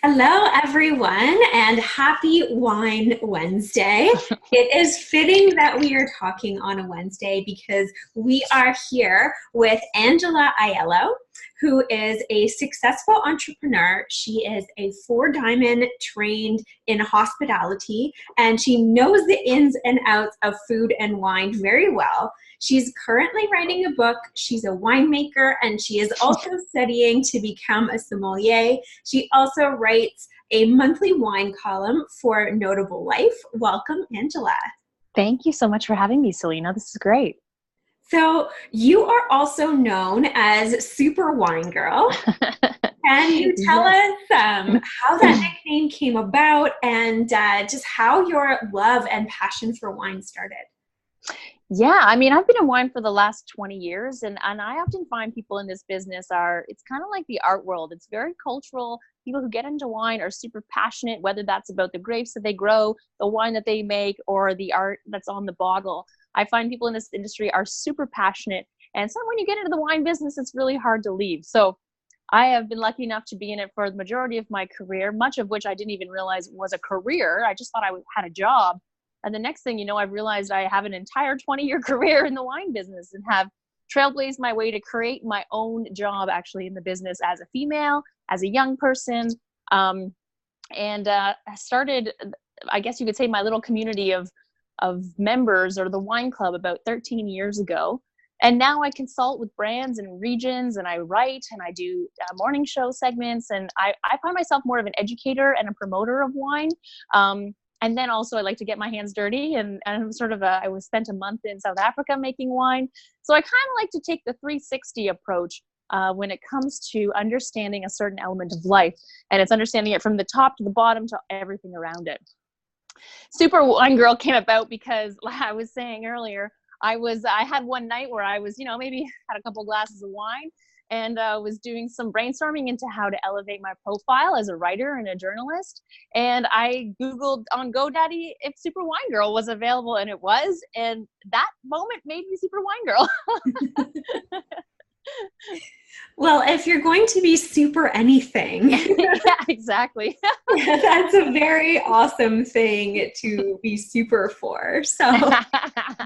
Hello, everyone, and happy Wine Wednesday. It is fitting that we are talking on a Wednesday because we are here with Angela Aiello, who is a successful entrepreneur. She is a four diamond trained in hospitality, and she knows the ins and outs of food and wine very well. She's currently writing a book. She's a winemaker, and she is also studying to become a sommelier. She also writes a monthly wine column for Notable Life. Welcome, Angela. Thank you so much for having me, Selina. This is great. So, you are also known as Super Wine Girl. Can you tell Yes. us how that nickname came about and just how your love and passion for wine started? Yeah, I mean, I've been in wine for the last 20 years, and I often find people in this business it's kind of like the art world. It's very cultural. People who get into wine are super passionate, whether that's about the grapes that they grow, the wine that they make, or the art that's on the bottle. I find people in this industry are super passionate, and so when you get into the wine business, it's really hard to leave. So I have been lucky enough to be in it for the majority of my career, much of which I didn't even realize was a career. I just thought had a job. And the next thing you know, I've realized I have an entire 20-year career in the wine business and have trailblazed my way to create my own job actually in the business as a female, as a young person. And I started, I guess you could say, my little community of members, or the wine club, about 13 years ago. And now I consult with brands and regions, and I write and I do morning show segments. And I find myself more of an educator and a promoter of wine. And then also I like to get my hands dirty, and I'm I was spent a month in South Africa making wine. So I kind of like to take the 360 approach when it comes to understanding a certain element of life. And it's understanding it from the top to the bottom to everything around it. Super Wine Girl came about because, like I was saying earlier, I had one night where I was, maybe had a couple glasses of wine, and was doing some brainstorming into how to elevate my profile as a writer and a journalist. And I Googled on GoDaddy if Super Wine Girl was available, and it was. And that moment made me Super Wine Girl. Well, if you're going to be super anything, Yeah, exactly. that's a very awesome thing to be super for. So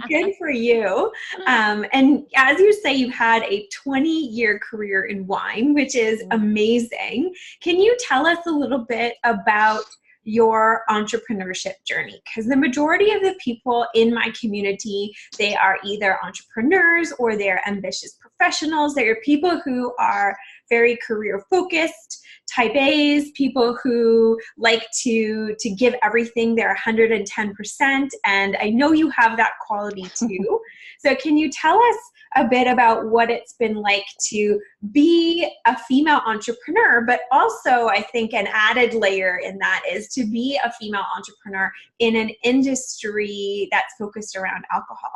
good for you. And as you say, you've had a 20-year career in wine, which is amazing. Can you tell us a little bit about your entrepreneurship journey? Because the majority of the people in my community, they are either entrepreneurs or they're ambitious professionals. They're people who are very career focused, type A's, people who like to give everything their 110%. And I know you have that quality too. So can you tell us a bit about what it's been like to be a female entrepreneur, but also I think an added layer in that is to be a female entrepreneur in an industry that's focused around alcohol?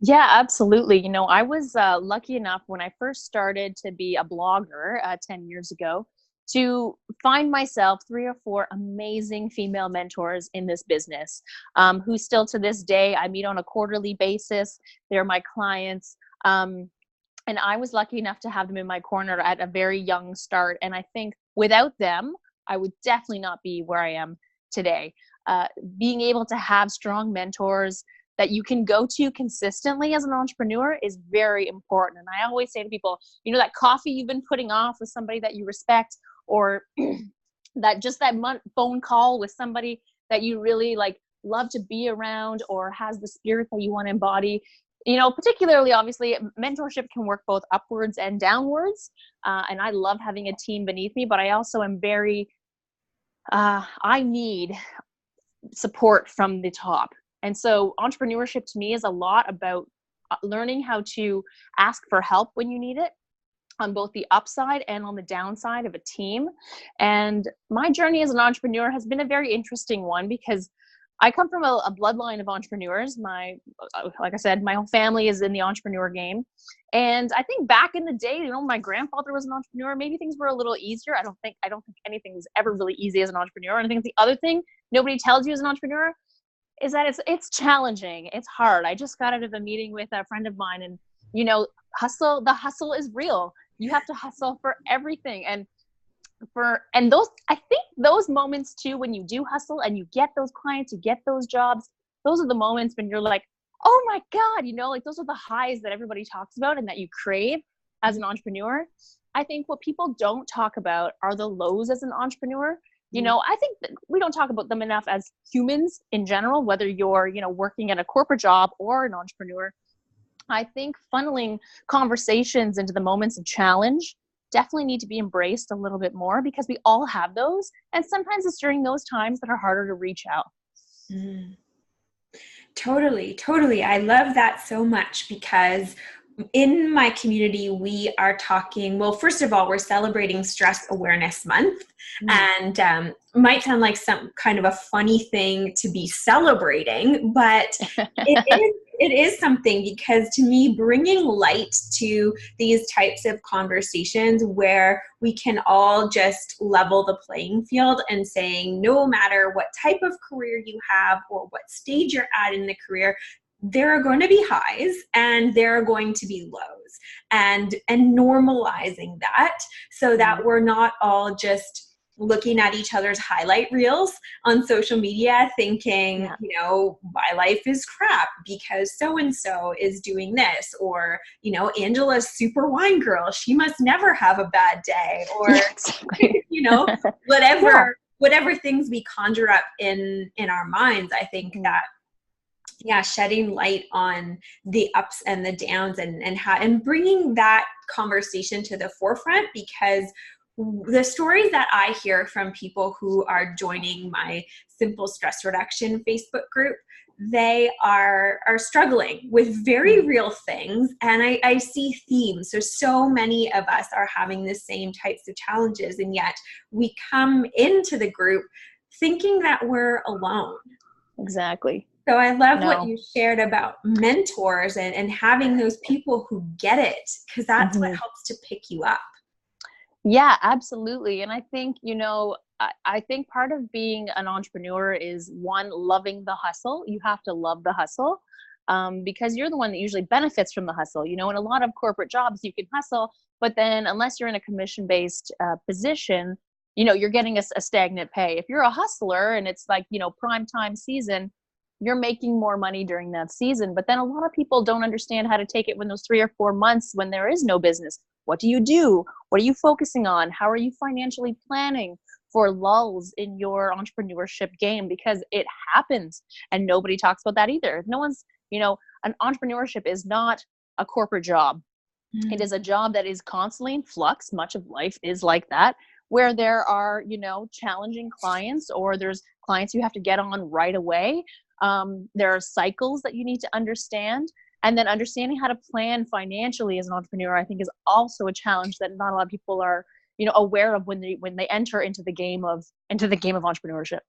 Yeah, absolutely. I was lucky enough when I first started to be a blogger 10 years ago to find myself three or four amazing female mentors in this business, who still to this day I meet on a quarterly basis. They're my clients. And I was lucky enough to have them in my corner at a very young start. And I think without them, I would definitely not be where I am today. Being able to have strong mentors that you can go to consistently as an entrepreneur is very important. And I always say to people, that coffee you've been putting off with somebody that you respect, or that phone call with somebody that you really love to be around, or has the spirit that you want to embody. Particularly, obviously, mentorship can work both upwards and downwards. And I love having a team beneath me, but I also am I need support from the top. And so entrepreneurship to me is a lot about learning how to ask for help when you need it, on both the upside and on the downside of a team. And my journey as an entrepreneur has been a very interesting one, because I come from a bloodline of entrepreneurs. Like I said, my whole family is in the entrepreneur game. And I think back in the day, my grandfather was an entrepreneur. Maybe things were a little easier. I don't think anything was ever really easy as an entrepreneur. And I think the other thing nobody tells you as an entrepreneur is that it's challenging. It's hard. I just got out of a meeting with a friend of mine, and the hustle is real. You have to hustle for everything. And and those, I think those moments too, when you do hustle and you get those clients, you get those jobs, those are the moments when you're like, oh my God, like those are the highs that everybody talks about and that you crave as an entrepreneur. I think what people don't talk about are the lows as an entrepreneur. I think that we don't talk about them enough as humans in general, whether you're, working at a corporate job or an entrepreneur. I think funneling conversations into the moments of challenge definitely need to be embraced a little bit more, because we all have those. And sometimes it's during those times that are harder to reach out. Mm. Totally. I love that so much, because in my community, we are talking, well, first of all, we're celebrating Stress Awareness Month. And might sound like some kind of a funny thing to be celebrating, but it is something, because to me, bringing light to these types of conversations where we can all just level the playing field and saying, no matter what type of career you have or what stage you're at in the career, there are going to be highs and there are going to be lows, and normalizing that, so that we're not all just looking at each other's highlight reels on social media thinking, my life is crap because so-and-so is doing this, or, Angela's super wine girl, she must never have a bad day, or, whatever things we conjure up in our minds. I think that, shedding light on the ups and the downs and bringing that conversation to the forefront, because the stories that I hear from people who are joining my Simple Stress Reduction Facebook group, they are struggling with very real things. And I see themes. So many of us are having the same types of challenges, and yet we come into the group thinking that we're alone. Exactly. So I love what you shared about mentors and having those people who get it, because that's what helps to pick you up. Yeah, absolutely. And I think, I think part of being an entrepreneur is, one, loving the hustle. You have to love the hustle, because you're the one that usually benefits from the hustle. In a lot of corporate jobs, you can hustle, but then unless you're in a commission-based position, you're getting a stagnant pay. If you're a hustler and it's like, prime time season, you're making more money during that season. But then a lot of people don't understand how to take it when those 3 or 4 months when there is no business. What do you do? What are you focusing on? How are you financially planning for lulls in your entrepreneurship game? Because it happens, and nobody talks about that either. No one's, an entrepreneurship is not a corporate job. It is a job that is constantly in flux. Much of life is like that, where there are, challenging clients, or there's clients you have to get on right away. There are cycles that you need to understand. And then understanding how to plan financially as an entrepreneur, I think, is also a challenge that not a lot of people are, aware of when they enter into the game of entrepreneurship.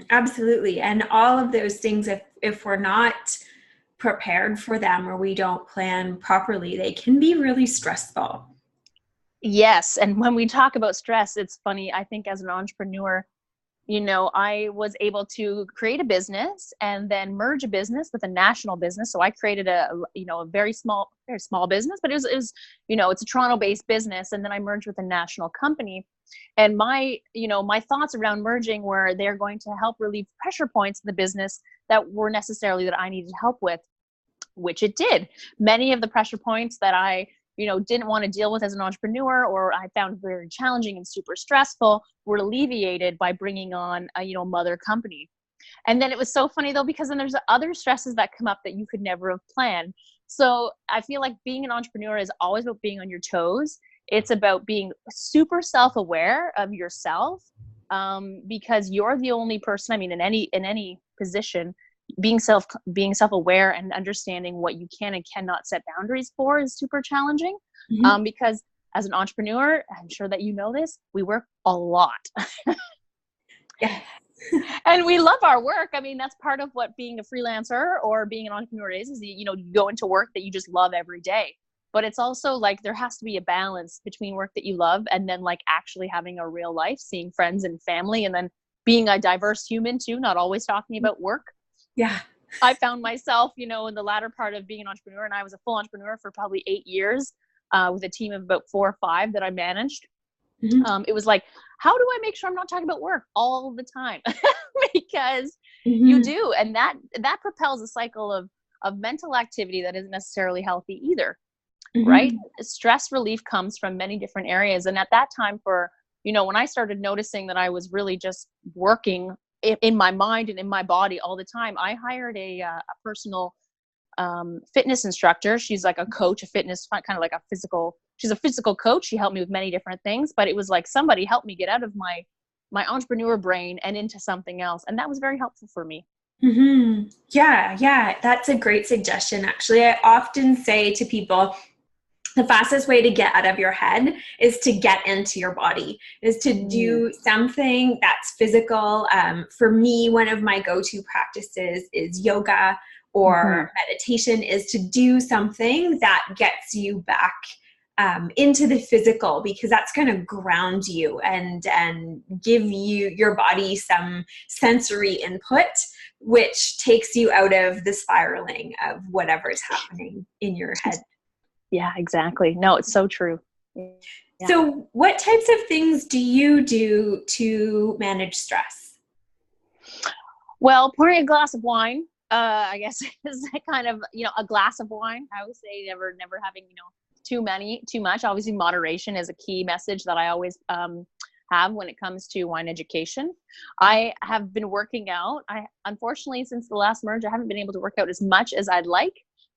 Absolutely. And all of those things, if we're not prepared for them or we don't plan properly, they can be really stressful. Yes. And when we talk about stress, it's funny. I think as an entrepreneur, I was able to create a business and then merge a business with a national business. So I created a very small business, but it was, it's a Toronto-based business. And then I merged with a national company. And my thoughts around merging were they're going to help relieve pressure points in the business that were necessarily that I needed help with, which it did. Many of the pressure points that I didn't want to deal with as an entrepreneur, or I found very challenging and super stressful, were alleviated by bringing on a mother company. And then it was so funny though, because then there's other stresses that come up that you could never have planned. So I feel like being an entrepreneur is always about being on your toes. It's about being super self-aware of yourself, because you're the only person, in any position, being self-aware and understanding what you can and cannot set boundaries for is super challenging. Because as an entrepreneur, I'm sure that this, we work a lot. Yeah. And we love our work. That's part of what being a freelancer or being an entrepreneur is you go into work that you just love every day. But it's also like there has to be a balance between work that you love and then like actually having a real life, seeing friends and family, and then being a diverse human too, not always talking about work. Yeah. I found myself, in the latter part of being an entrepreneur, and I was a full entrepreneur for probably 8 years, with a team of about 4 or 5 that I managed. It was like, how do I make sure I'm not talking about work all the time? Because you Mm-hmm. do. And that propels a cycle of mental activity that isn't necessarily healthy either, right? Mm-hmm. Stress relief comes from many different areas. And at that time, when I started noticing that I was really just working in my mind and in my body all the time, I hired a personal fitness instructor. She's like a coach, a fitness, kind of like she's a physical coach. She helped me with many different things, but it was like somebody helped me get out of my entrepreneur brain and into something else. And that was very helpful for me. Mm-hmm. Yeah, yeah, that's a great suggestion. Actually, I often say to people, the fastest way to get out of your head is to get into your body, is to Mm. do something that's physical. For me, one of my go-to practices is yoga or Mm-hmm. meditation, is to do something that gets you back into the physical, because that's going to ground you and give your body some sensory input, which takes you out of the spiraling of whatever's happening in your head. Yeah, exactly. No, it's so true. Yeah. So, what types of things do you do to manage stress? Well, pouring a glass of wine, I guess is kind of, a glass of wine. I would say never having, too much. Obviously, moderation is a key message that I always have when it comes to wine education. I have been working out. Unfortunately, since the last merge, I haven't been able to work out as much as I'd like.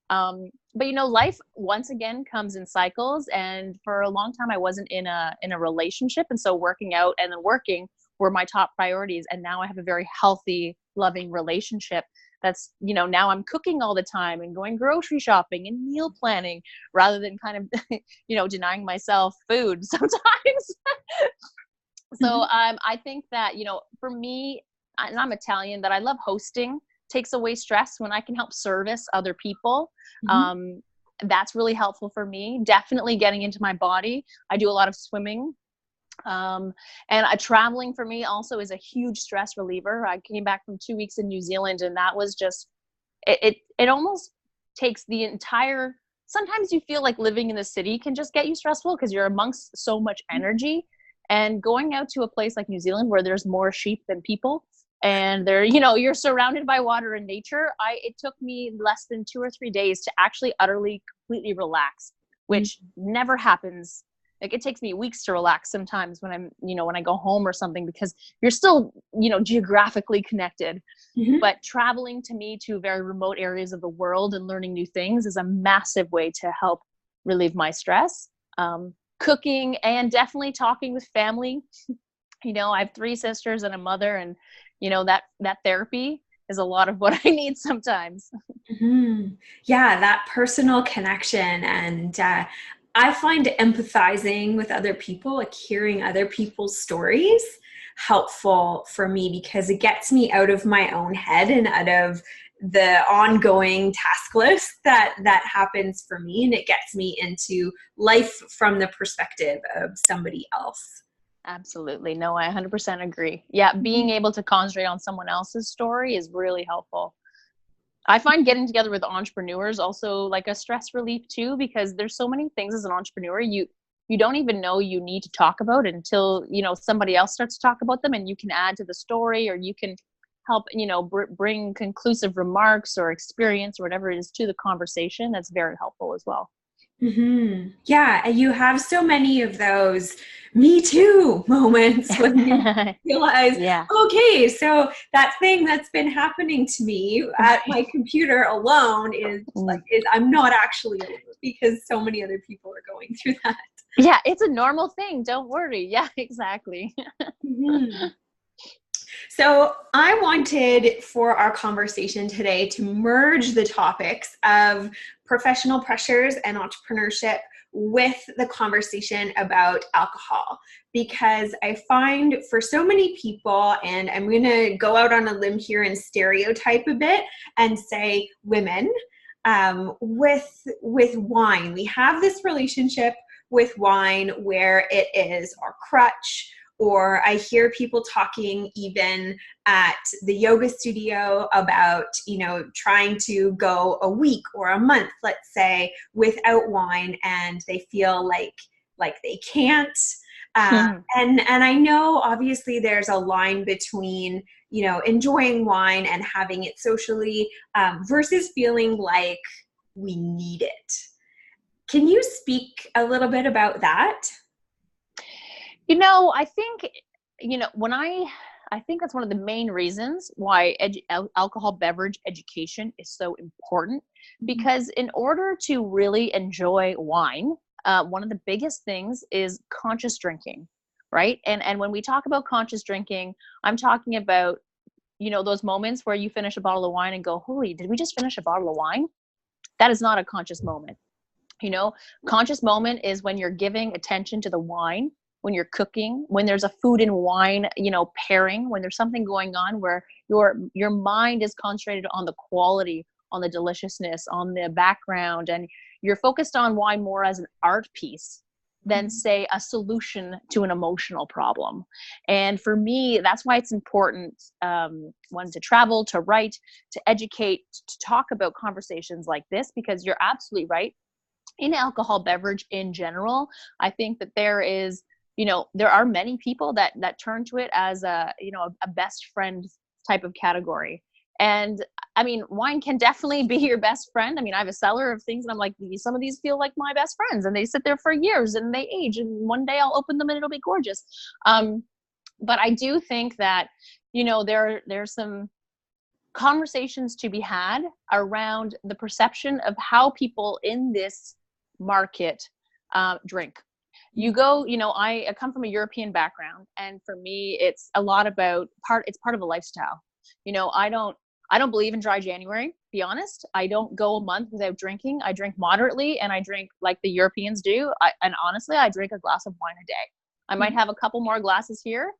But life once again comes in cycles, and for a long time I wasn't in a relationship, and so working out and then working were my top priorities. And now I have a very healthy, loving relationship. That's, now I'm cooking all the time and going grocery shopping and meal planning rather than kind of, denying myself food sometimes. So I think that, for me, and I'm Italian, that I love hosting takes away stress when I can help service other people. Mm-hmm. That's really helpful for me. Definitely getting into my body. I do a lot of swimming. And traveling for me also is a huge stress reliever. I came back from 2 weeks in New Zealand, and that was just, it almost takes the entire, sometimes you feel like living in the city can just get you stressful because you're amongst so much energy. And going out to a place like New Zealand where there's more sheep than people, and you're surrounded by water and nature. It took me less than 2 or 3 days to actually utterly, completely relax, which never happens. Like, it takes me weeks to relax sometimes when when I go home or something, because you're still, geographically connected. Mm-hmm. But traveling to me to very remote areas of the world and learning new things is a massive way to help relieve my stress. Cooking, and definitely talking with family. I have 3 sisters and a mother, and that therapy is a lot of what I need sometimes. Mm-hmm. Yeah, that personal connection. And I find empathizing with other people, like hearing other people's stories, helpful for me, because it gets me out of my own head and out of the ongoing task list that happens for me, and it gets me into life from the perspective of somebody else. Absolutely. No, I 100% agree. Yeah, being able to concentrate on someone else's story is really helpful. I find getting together with entrepreneurs also like a stress relief too, because there's so many things as an entrepreneur you don't even know you need to talk about until somebody else starts to talk about them, and you can add to the story, or you can help bring conclusive remarks or experience or whatever it is to the conversation. That's very helpful as well. Mm-hmm. Yeah, and you have so many of those me too moments when you realize, Yeah. okay, so that thing that's been happening to me at my computer alone is I'm not actually alone, because so many other people are going through that. Yeah, it's a normal thing. Don't worry. Yeah, exactly. Mm-hmm. So I wanted for our conversation today to merge the topics of professional pressures and entrepreneurship with the conversation about alcohol, because I find for so many people, and I'm going to go out on a limb here and stereotype a bit and say women, with wine. We have this relationship with wine where it is our crutch, or I hear people talking even at the yoga studio about, trying to go a week or a month, let's say, without wine, and they feel like they can't. And I know obviously there's a line between, you know, enjoying wine and having it socially, versus feeling like we need it. Can you speak a little bit about that? You know, I think, you know, I think that's one of the main reasons why alcohol beverage education is so important, because in order to really enjoy wine, one of the biggest things is conscious drinking, right? And when we talk about conscious drinking, I'm talking about, you know, those moments where you finish a bottle of wine and go, holy, did we just finish a bottle of wine? That is not a conscious moment. You know, conscious moment is when you're giving attention to the wine, when you're cooking, when there's a food and wine, you know, pairing, when there's something going on where your mind is concentrated on the quality, on the deliciousness, on the background, and you're focused on wine more as an art piece than, say, a solution to an emotional problem. And for me, that's why it's important, one, to travel, to write, to educate, to talk about conversations like this, because you're absolutely right. In alcohol beverage in general, I think that there is, you know, there are many people that turn to it as a, you know, a best friend type of category. And I mean, wine can definitely be your best friend. I mean, I have a cellar of things and I'm like, some of these feel like my best friends, and they sit there for years and they age, and one day I'll open them and it'll be gorgeous. But I do think that, you know, there's some conversations to be had around the perception of how people in this market drink. You go, you know, I come from a European background, and for me, it's a lot about it's part of a lifestyle. You know, I don't believe in dry January, be honest. I don't go a month without drinking. I drink moderately, and I drink like the Europeans do. And honestly, I drink a glass of wine a day. I might have a couple more glasses here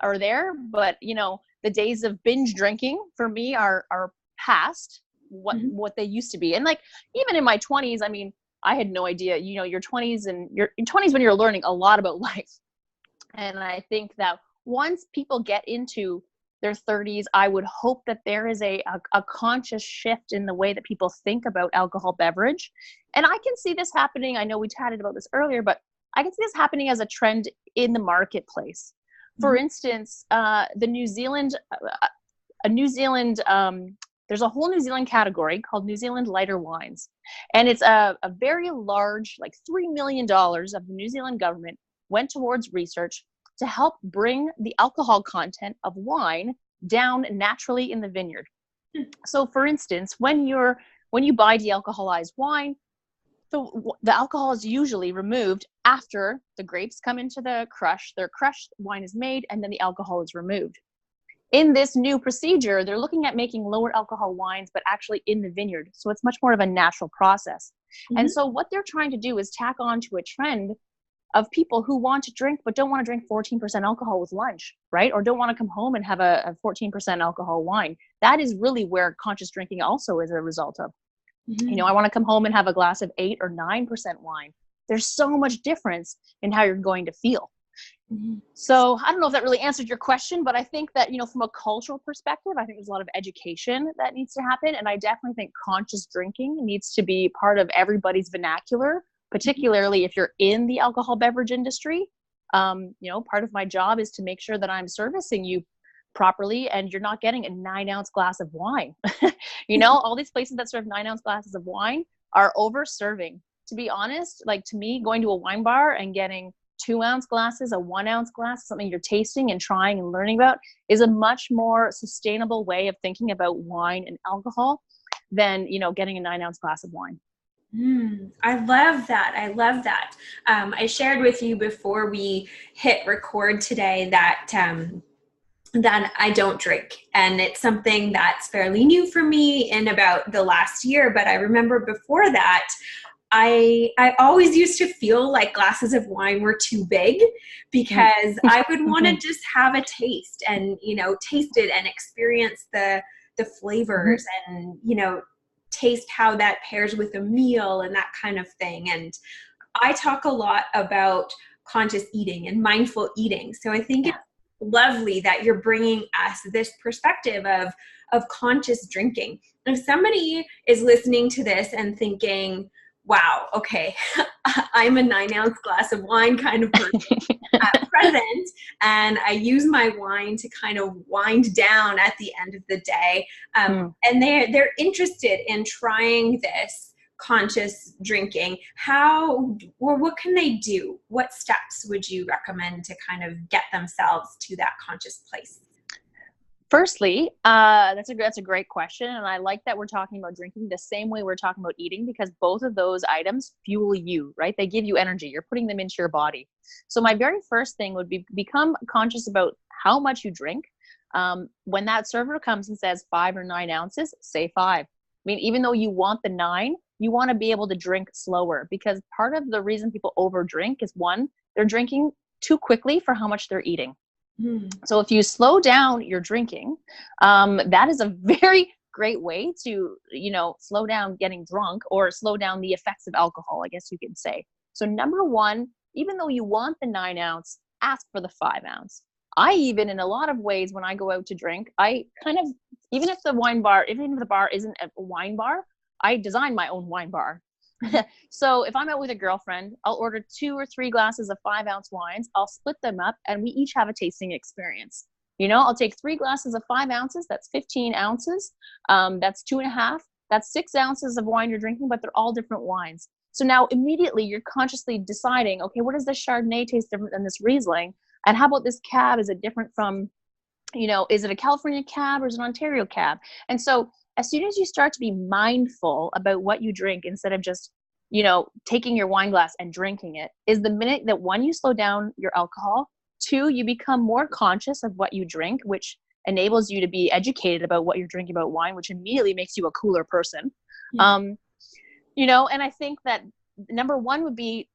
or there, but you know, the days of binge drinking for me are past what they used to be. And like, even in my 20s, I mean, I had no idea, you know, your 20s and your 20s when you're learning a lot about life. And I think that once people get into their 30s, I would hope that there is a conscious shift in the way that people think about alcohol beverage. And I can see this happening. I know we chatted about this earlier, but I can see this happening as a trend in the marketplace. For instance, the New Zealand, there's a whole New Zealand category called New Zealand lighter wines. And it's a very large, like $3 million of the New Zealand government went towards research to help bring the alcohol content of wine down naturally in the vineyard. So for instance, when you buy dealcoholized wine, the alcohol is usually removed after the grapes come into the crush. Their crushed wine is made, and then the alcohol is removed. In this new procedure, they're looking at making lower alcohol wines, but actually in the vineyard. So it's much more of a natural process. And so what they're trying to do is tack on to a trend of people who want to drink, but don't want to drink 14% alcohol with lunch, right? Or don't want to come home and have a 14% alcohol wine. That is really where conscious drinking also is a result of. You know, I want to come home and have a glass of 8 or 9% wine. There's so much difference in how you're going to feel. So I don't know if that really answered your question, but I think that, you know, from a cultural perspective, I think there's a lot of education that needs to happen. And I definitely think conscious drinking needs to be part of everybody's vernacular, particularly if you're in the alcohol beverage industry. You know, part of my job is to make sure that I'm servicing you properly and you're not getting a 9-ounce glass of wine. You know, all these places that serve 9-ounce glasses of wine are over serving. To be honest, like, to me, going to a wine bar and getting 2-ounce glasses, a 1-ounce glass, something you're tasting and trying and learning about, is a much more sustainable way of thinking about wine and alcohol than, you know, getting a 9-ounce glass of wine. I love that. I love that. I shared with you before we hit record today that I don't drink. And it's something that's fairly new for me in about the last year. But I remember before that, I always used to feel like glasses of wine were too big, because I would want to just have a taste and, you know, taste it and experience the flavors and, you know, taste how that pairs with a meal and that kind of thing. And I talk a lot about conscious eating and mindful eating. So I think it's lovely that you're bringing us this perspective of conscious drinking. If somebody is listening to this and thinking, wow, okay, I'm a 9-ounce glass of wine kind of person at present, and I use my wine to kind of wind down at the end of the day. And they're interested in trying this conscious drinking. How, or what can they do? What steps would you recommend to kind of get themselves to that conscious place? Firstly, that's a great question, and I like that we're talking about drinking the same way we're talking about eating, because both of those items fuel you, right? They give you energy. You're putting them into your body. So my very first thing would be become conscious about how much you drink. When that server comes and says 5 or 9 ounces, say 5. I mean, even though you want the 9, you want to be able to drink slower, because part of the reason people overdrink is, one, they're drinking too quickly for how much they're eating. So if you slow down your drinking, that is a very great way to, slow down getting drunk, or slow down the effects of alcohol, I guess you could say. So number one, even though you want the 9 ounce, ask for the 5 ounce. I even, in a lot of ways, when I go out to drink, I kind of, even if the bar isn't a wine bar, I design my own wine bar. So if I'm out with a girlfriend, I'll order 2 or 3 glasses of 5-ounce wines. I'll split them up and we each have a tasting experience. I'll take 3 glasses of 5 ounces. That's 15 ounces. That's 2.5. That's 6 ounces of wine you're drinking, but they're all different wines. So now immediately you're consciously deciding, okay, what does this Chardonnay taste different than this Riesling? And how about this cab? Is it different from, is it a California cab or is it an Ontario cab? And so as soon as you start to be mindful about what you drink, instead of just, taking your wine glass and drinking it, is the minute that, one, you slow down your alcohol, 2, you become more conscious of what you drink, which enables you to be educated about what you're drinking about wine, which immediately makes you a cooler person. Yeah. And I think that number one would be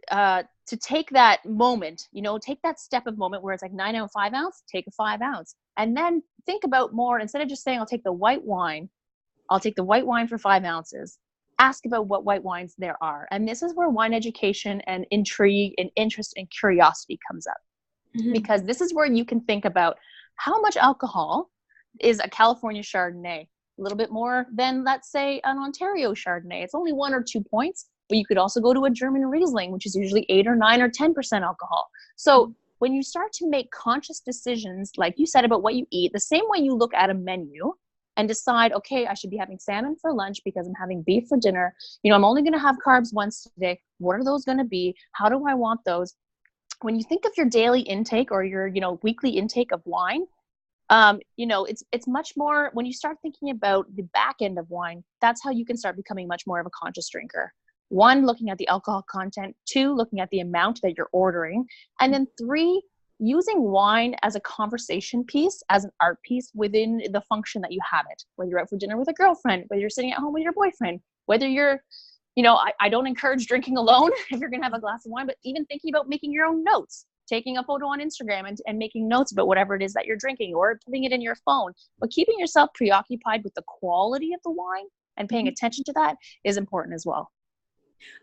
to take that moment, take that step of moment where it's like 9 ounce, 5 ounce, take a 5 ounce. And then think about more, instead of just saying, I'll take the white wine for 5 ounces. Ask about what white wines there are. And this is where wine education and intrigue and interest and curiosity comes up. Because this is where you can think about how much alcohol is a California Chardonnay. A little bit more than, let's say, an Ontario Chardonnay. It's only 1 or 2 points, but you could also go to a German Riesling, which is usually 8 or 9 or 10% alcohol. So when you start to make conscious decisions, like you said, about what you eat, the same way you look at a menu and decide, okay, I should be having salmon for lunch because I'm having beef for dinner. I'm only going to have carbs once today. What are those going to be? How do I want those? When you think of your daily intake or your, weekly intake of wine, it's much more, when you start thinking about the back end of wine, that's how you can start becoming much more of a conscious drinker. 1, looking at the alcohol content. 2, looking at the amount that you're ordering. And then 3, using wine as a conversation piece, as an art piece within the function that you have it. Whether you're out for dinner with a girlfriend, whether you're sitting at home with your boyfriend, whether you're, I don't encourage drinking alone if you're going to have a glass of wine, but even thinking about making your own notes, taking a photo on Instagram and making notes about whatever it is that you're drinking, or putting it in your phone. But keeping yourself preoccupied with the quality of the wine and paying attention to that is important as well.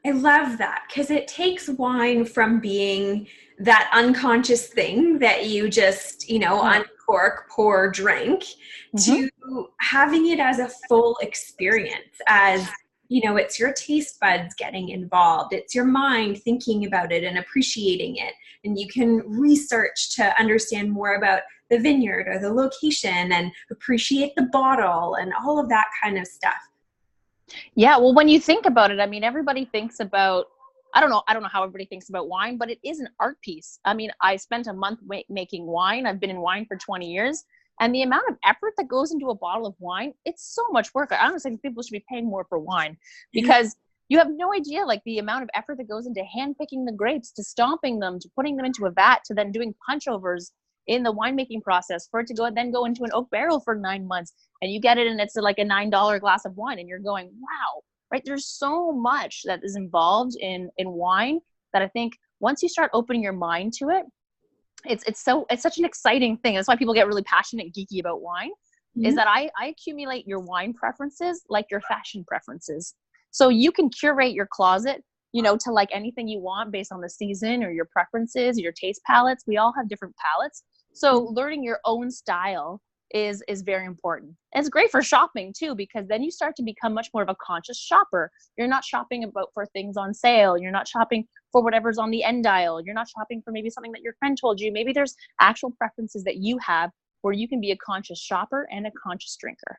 I love that, because it takes wine from being that unconscious thing that you just, uncork, pour, drink, to having it as a full experience, as, it's your taste buds getting involved. It's your mind thinking about it and appreciating it. And you can research to understand more about the vineyard or the location and appreciate the bottle and all of that kind of stuff. Yeah, well, when you think about it, I mean, everybody thinks about, I don't know how everybody thinks about wine, but it is an art piece. I mean, I spent a month making wine. I've been in wine for 20 years. And the amount of effort that goes into a bottle of wine, it's so much work. I honestly think people should be paying more for wine, because you have no idea, like, the amount of effort that goes into hand-picking the grapes, to stomping them, to putting them into a vat, to then doing punchovers in the winemaking process, for it to go into an oak barrel for 9 months, and you get it and it's like a $9 glass of wine, and you're going, wow, right? There's so much that is involved in wine that I think once you start opening your mind to it, it's such an exciting thing. That's why people get really passionate and geeky about wine, is that I accumulate your wine preferences like your fashion preferences. So you can curate your closet, to like anything you want based on the season or your preferences, your taste palettes. We all have different palettes. So learning your own style is very important. And it's great for shopping too, because then you start to become much more of a conscious shopper. You're not shopping about for things on sale. You're not shopping for whatever's on the end aisle. You're not shopping for maybe something that your friend told you. Maybe there's actual preferences that you have where you can be a conscious shopper and a conscious drinker.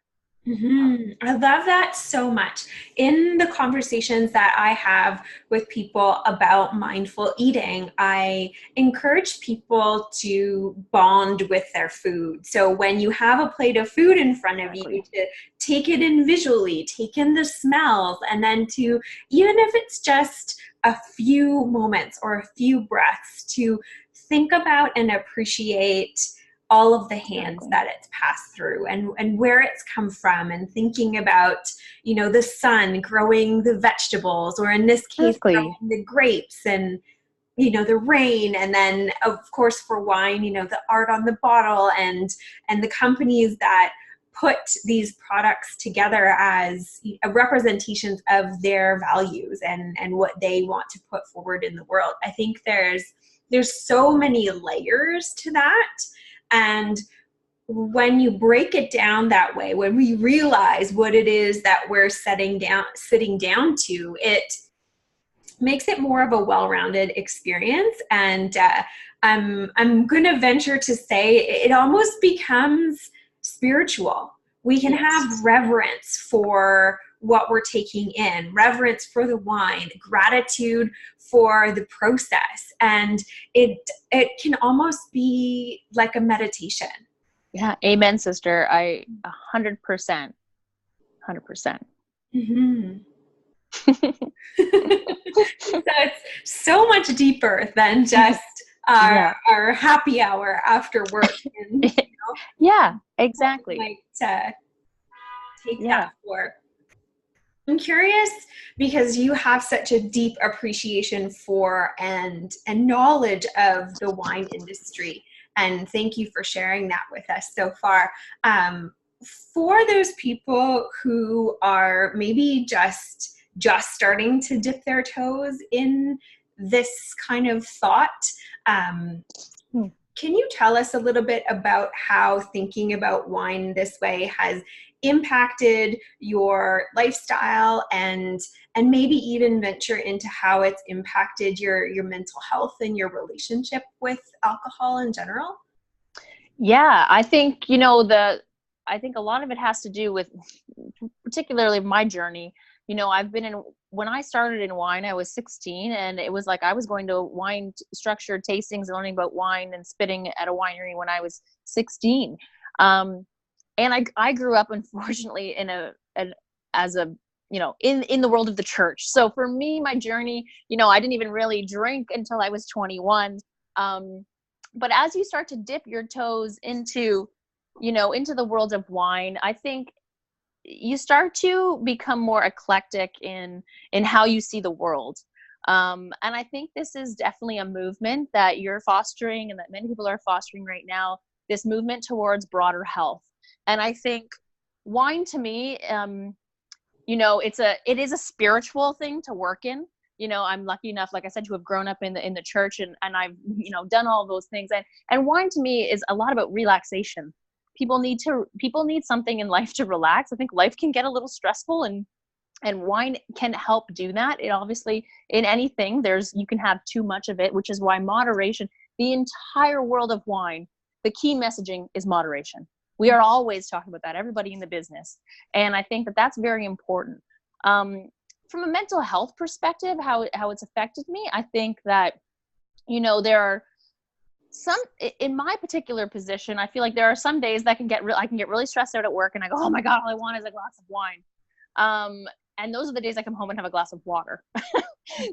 I love that so much. In the conversations that I have with people about mindful eating, I encourage people to bond with their food. So when you have a plate of food in front of you, to take it in visually, take in the smells, and then to, even if it's just a few moments or a few breaths, to think about and appreciate all of the hands that it's passed through and where it's come from, and thinking about, you know, the sun growing the vegetables, or in this case, growing the grapes, and, you know, the rain. And then of course for wine, you know, the art on the bottle, and the companies that put these products together as representations of their values and what they want to put forward in the world. I think there's so many layers to that. And when you break it down that way, when we realize what it is that we're sitting down to, it makes it more of a well-rounded experience. And I'm going to venture to say it almost becomes spiritual. We can have reverence for what we're taking in, reverence for the wine, gratitude for the process. And it can almost be like a meditation. Yeah. Amen, sister. 100%. 100%. Mm-hmm. So it's so much deeper than just our happy hour after work. And, you know, yeah, exactly. Like to take that for. I'm curious, because you have such a deep appreciation for and knowledge of the wine industry, and thank you for sharing that with us so far. For those people who are maybe just starting to dip their toes in this kind of thought, can you tell us a little bit about how thinking about wine this way has impacted your lifestyle, and maybe even venture into how it's impacted your mental health and your relationship with alcohol in general? Yeah, I think, you know, I think a lot of it has to do with particularly my journey. You know, when I started in wine, I was 16, and it was like I was going to wine structured tastings and learning about wine and spitting at a winery when I was 16. And I grew up, unfortunately, as a, you know, in the world of the church. So for me, my journey, you know, I didn't even really drink until I was 21. But as you start to dip your toes into, you know, into the world of wine, I think you start to become more eclectic in how you see the world. And I think this is definitely a movement that you're fostering and that many people are fostering right now, this movement towards broader health. And I think wine, to me, you know, it is a spiritual thing to work in. You know, I'm lucky enough, like I said, to have grown up in the church, and I've, you know, done all those things. And wine to me is a lot about relaxation. People need something in life to relax. I think life can get a little stressful, and wine can help do that. It obviously, in anything, you can have too much of it, which is why moderation, the entire world of wine, the key messaging is moderation. We are always talking about that, everybody in the business. And I think that that's very important. From a mental health perspective, how it's affected me, I think that, you know, there are some, in my particular position, I feel like there are some days that I can get really stressed out at work, and I go, oh my God, all I want is a glass of wine. And those are the days I come home and have a glass of water.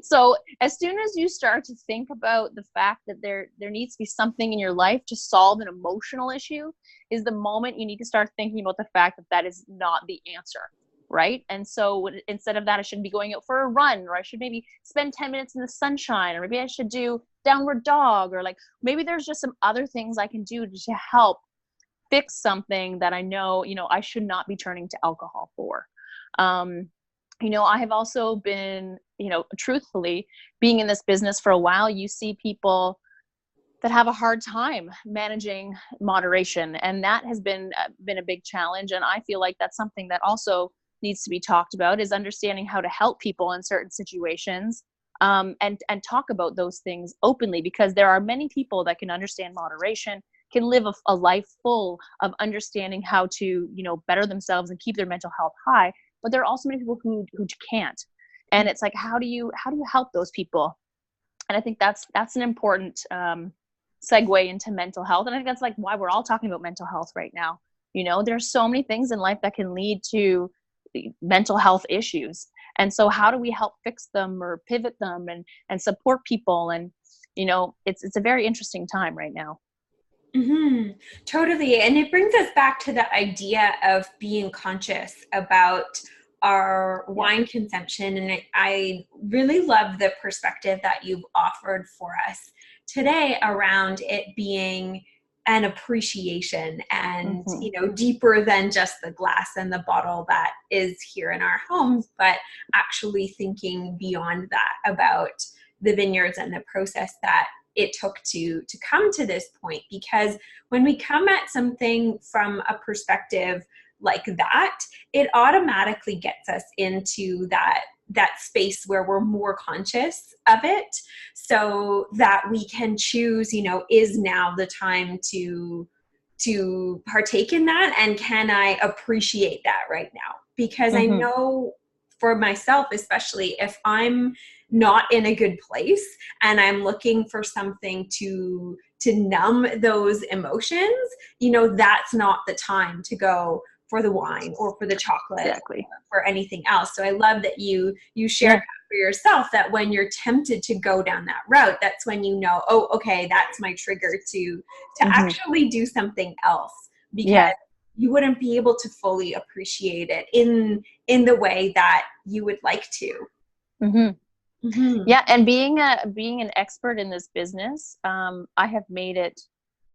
So as soon as you start to think about the fact that there needs to be something in your life to solve an emotional issue, is the moment you need to start thinking about the fact that that is not the answer, right? And so instead of that, I should be going out for a run, or I should maybe spend 10 minutes in the sunshine, or maybe I should do downward dog, or like maybe there's just some other things I can do to help fix something that I know, you know, I should not be turning to alcohol for. You know, I have also been, you know, truthfully, being in this business for a while, you see people that have a hard time managing moderation. And that has been a big challenge. And I feel like that's something that also needs to be talked about, is understanding how to help people in certain situations, and talk about those things openly, because there are many people that can understand moderation, can live a life full of understanding how to, better themselves and keep their mental health high. But there are also many people who can't. And it's like, how do you help those people? And I think that's an important segue into mental health. And I think that's like why we're all talking about mental health right now. There's so many things in life that can lead to mental health issues. And so how do we help fix them or pivot them and support people? And, it's a very interesting time right now. Mm-hmm. Totally. And it brings us back to the idea of being conscious about our wine consumption. And I really love the perspective that you've offered for us today around it being an appreciation and, deeper than just the glass and the bottle that is here in our homes, but actually thinking beyond that about the vineyards and the process that it took to come to this point. Because when we come at something from a perspective like that, it automatically gets us into that space where we're more conscious of it, so that we can choose, is now the time to partake in that, and can I appreciate that right now? Because I know for myself, especially if I'm not in a good place and I'm looking for something to numb those emotions, that's not the time to go for the wine or for the chocolate. Exactly. Or anything else. So I love that you shared that for yourself, that when you're tempted to go down that route, that's when oh, okay, that's my trigger to actually do something else, because you wouldn't be able to fully appreciate it in the way that you would like to. Yeah, and being an expert in this business, I have made it,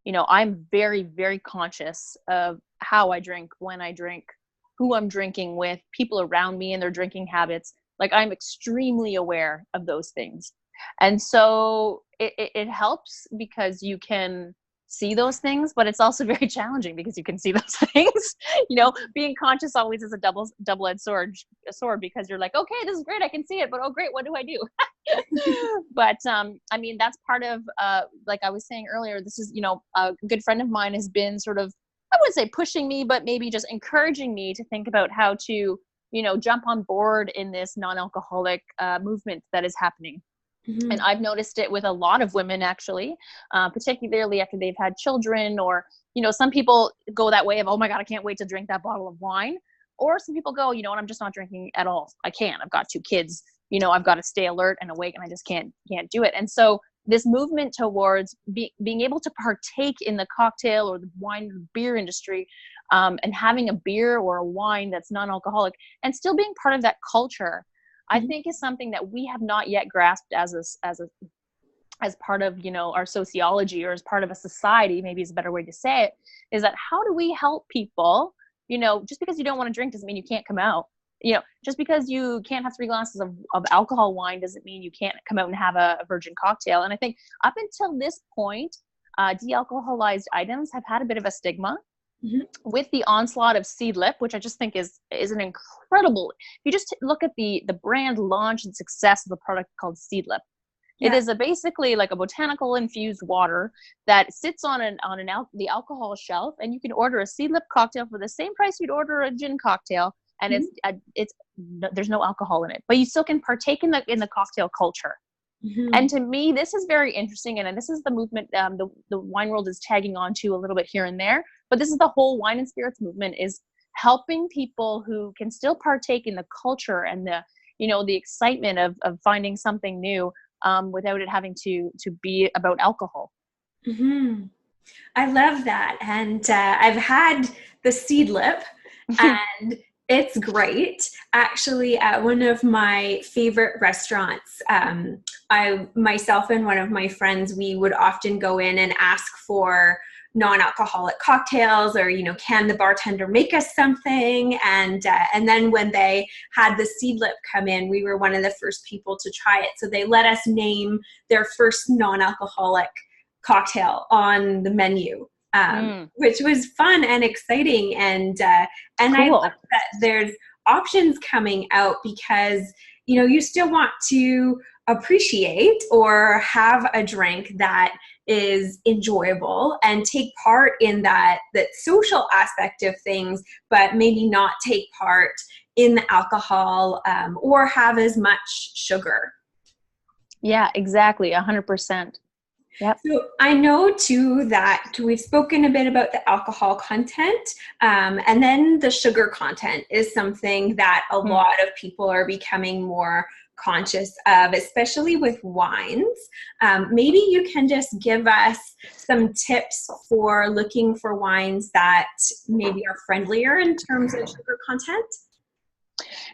I'm very, very conscious of how I drink, when I drink, who I'm drinking with, people around me and their drinking habits. Like, I'm extremely aware of those things. And so it helps because you can see those things, but it's also very challenging because you can see those things. Being conscious always is a double-edged sword, because you're like, okay, this is great, I can see it, but oh great, what do I do? But I mean, that's part of like I was saying earlier, this is, a good friend of mine has been sort of, I wouldn't say pushing me, but maybe just encouraging me to think about how to, jump on board in this non-alcoholic movement that is happening. And I've noticed it with a lot of women, actually, particularly after they've had children, or, some people go that way of, oh my God, I can't wait to drink that bottle of wine. Or some people go, and I'm just not drinking at all. I can't. I've got 2 kids. I've got to stay alert and awake, and I just can't do it. And so this movement towards being able to partake in the cocktail or the wine or beer industry, and having a beer or a wine that's non-alcoholic and still being part of that culture, I think is something that we have not yet grasped as part of, our sociology, or as part of a society, maybe is a better way to say it, is that how do we help people? Just because you don't want to drink doesn't mean you can't come out. Just because you can't have 3 glasses of alcohol wine doesn't mean you can't come out and have a virgin cocktail. And I think up until this point, de-alcoholized items have had a bit of a stigma. With the onslaught of Seedlip, which I just think is an incredible, if you just look at the brand launch and success of the product called Seedlip. It is basically like a botanical infused water that sits on the alcohol shelf, and you can order a Seedlip cocktail for the same price you'd order a gin cocktail, and there's no alcohol in it, but you still can partake in the cocktail culture. And to me, this is very interesting, and this is the movement the wine world is tagging on to a little bit here and there. But this is the whole wine and spirits movement, is helping people who can still partake in the culture and the excitement of finding something new, without it having to be about alcohol. I love that. And I've had the Seedlip, and it's great. Actually, at one of my favorite restaurants, myself and one of my friends, we would often go in and ask for non-alcoholic cocktails, or, can the bartender make us something? And then when they had the Seedlip come in, we were one of the first people to try it. So they let us name their first non-alcoholic cocktail on the menu, which was fun and exciting. And I love Cool. that there's options coming out, because you still want to appreciate or have a drink that is enjoyable and take part in that social aspect of things, but maybe not take part in the alcohol, or have as much sugar. Yeah, exactly. 100%. Yep. So I know too that we've spoken a bit about the alcohol content, and then the sugar content is something that a lot of people are becoming more conscious of, especially with wines. Maybe you can just give us some tips for looking for wines that maybe are friendlier in terms of sugar content.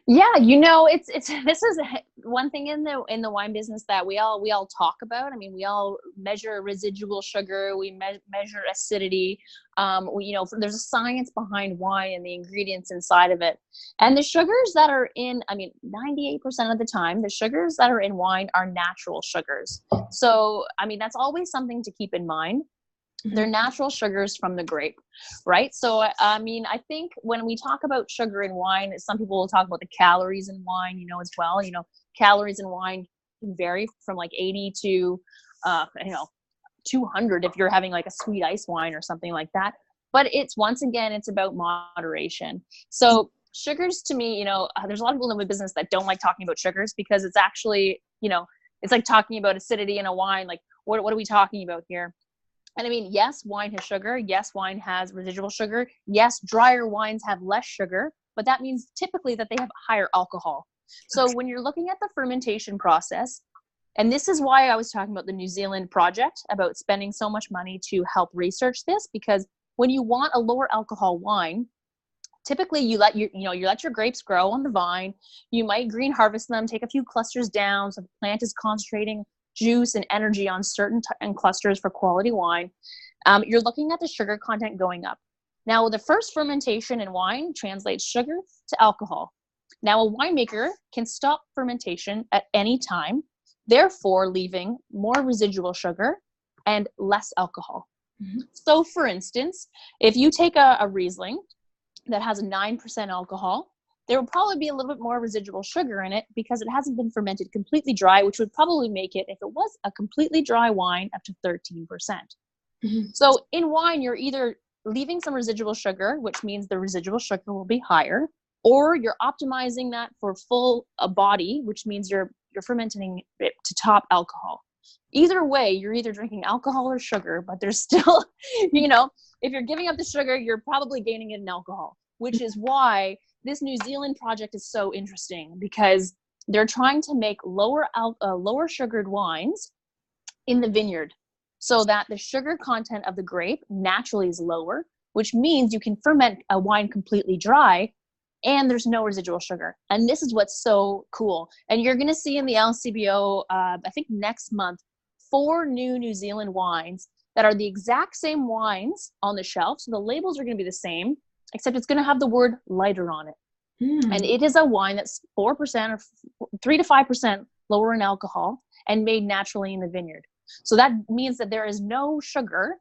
Yeah, it's this is one thing in the wine business that we all talk about. I mean, we all measure residual sugar, we measure acidity. There's a science behind wine and the ingredients inside of it. And the sugars that are in, 98% of the time, the sugars that are in wine are natural sugars. So, that's always something to keep in mind. They're natural sugars from the grape, right? So, I think when we talk about sugar in wine, some people will talk about the calories in wine, as well. Calories in wine can vary from like 80 to, 200 if you're having like a sweet ice wine or something like that. But once again, it's about moderation. So sugars to me, there's a lot of people in the business that don't like talking about sugars, because it's actually, it's like talking about acidity in a wine. Like, what are we talking about here? And yes, wine has sugar. Yes, wine has residual sugar. Yes, drier wines have less sugar, but that means typically that they have higher alcohol. So when you're looking at the fermentation process, and this is why I was talking about the New Zealand project, about spending so much money to help research this, because when you want a lower alcohol wine, typically you let your grapes grow on the vine. You might green harvest them, take a few clusters down, so the plant is concentrating juice and energy on certain clusters for quality wine. You're looking at the sugar content going up. Now, the first fermentation in wine translates sugar to alcohol. Now, a winemaker can stop fermentation at any time, therefore leaving more residual sugar and less alcohol. So, for instance, if you take a Riesling that has a 9% alcohol, there will probably be a little bit more residual sugar in it because it hasn't been fermented completely dry, which would probably make it, if it was a completely dry wine, up to 13%. So in wine, you're either leaving some residual sugar, which means the residual sugar will be higher, or you're optimizing that for full body, which means you're fermenting it to top alcohol. Either way, you're either drinking alcohol or sugar, but there's still, if you're giving up the sugar, you're probably gaining it in alcohol, which is why this New Zealand project is so interesting, because they're trying to make lower sugared wines in the vineyard, so that the sugar content of the grape naturally is lower, which means you can ferment a wine completely dry and there's no residual sugar. And this is what's so cool. And you're going to see in the LCBO, I think next month, 4 new Zealand wines that are the exact same wines on the shelf. So the labels are going to be the same, except it's going to have the word lighter on it. And it is a wine that's 4% or 3 to 5% lower in alcohol and made naturally in the vineyard. So that means that there is no sugar.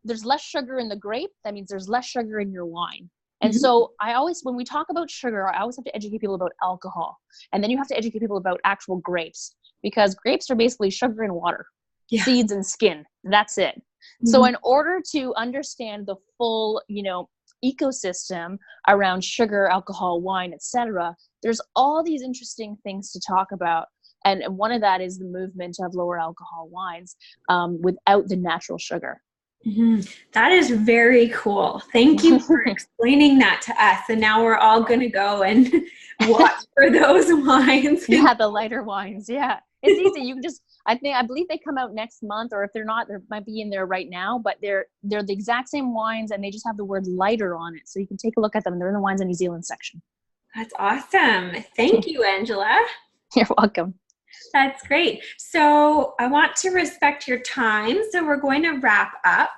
There's less sugar in the grape. That means there's less sugar in your wine. And so when we talk about sugar, I always have to educate people about alcohol. And then you have to educate people about actual grapes, because grapes are basically sugar and water, seeds and skin. That's it. So in order to understand the full, ecosystem around sugar, alcohol, wine, etc., there's all these interesting things to talk about. And one of that is the movement of lower alcohol wines without the natural sugar. That is very cool. Thank you for explaining that to us. And now we're all going to go and watch for those wines. Yeah, the lighter wines. Yeah, it's easy. You can just, I believe they come out next month, or if they're not, they might be in there right now, but they're the exact same wines, and they just have the word lighter on it. So you can take a look at them. They're in the Wines in New Zealand section. That's awesome. Thank you, Angela. You're welcome. That's great. So I want to respect your time, so we're going to wrap up.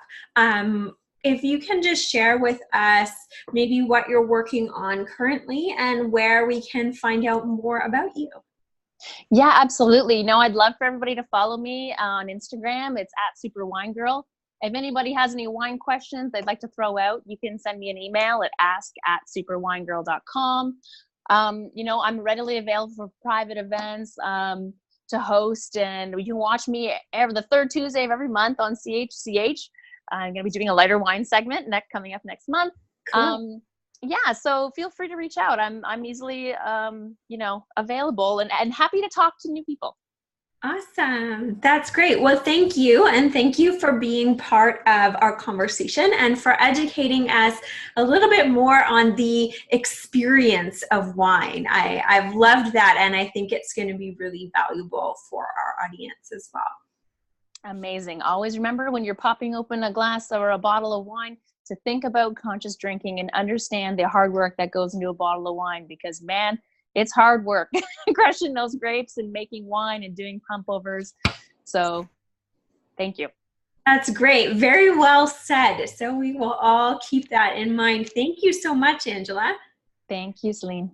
If you can just share with us maybe what you're working on currently and where we can find out more about you. Yeah, absolutely. I'd love for everybody to follow me on Instagram. It's at Super Wine Girl. If anybody has any wine questions they'd like to throw out, you can send me an email at ask@superwinegirl.com. I'm readily available for private events to host, and you can watch me the third Tuesday of every month on CHCH. I'm going to be doing a lighter wine segment coming up next month. Cool. Yeah, so feel free to reach out. I'm easily available and happy to talk to new people. Awesome. That's great. Well, thank you. And thank you for being part of our conversation and for educating us a little bit more on the experience of wine. I've loved that, and I think it's going to be really valuable for our audience as well. Amazing. Always remember when you're popping open a glass or a bottle of wine to think about conscious drinking and understand the hard work that goes into a bottle of wine, because man, it's hard work crushing those grapes and making wine and doing pump overs. So thank you. That's great. Very well said. So we will all keep that in mind. Thank you so much, Angela. Thank you, Selina.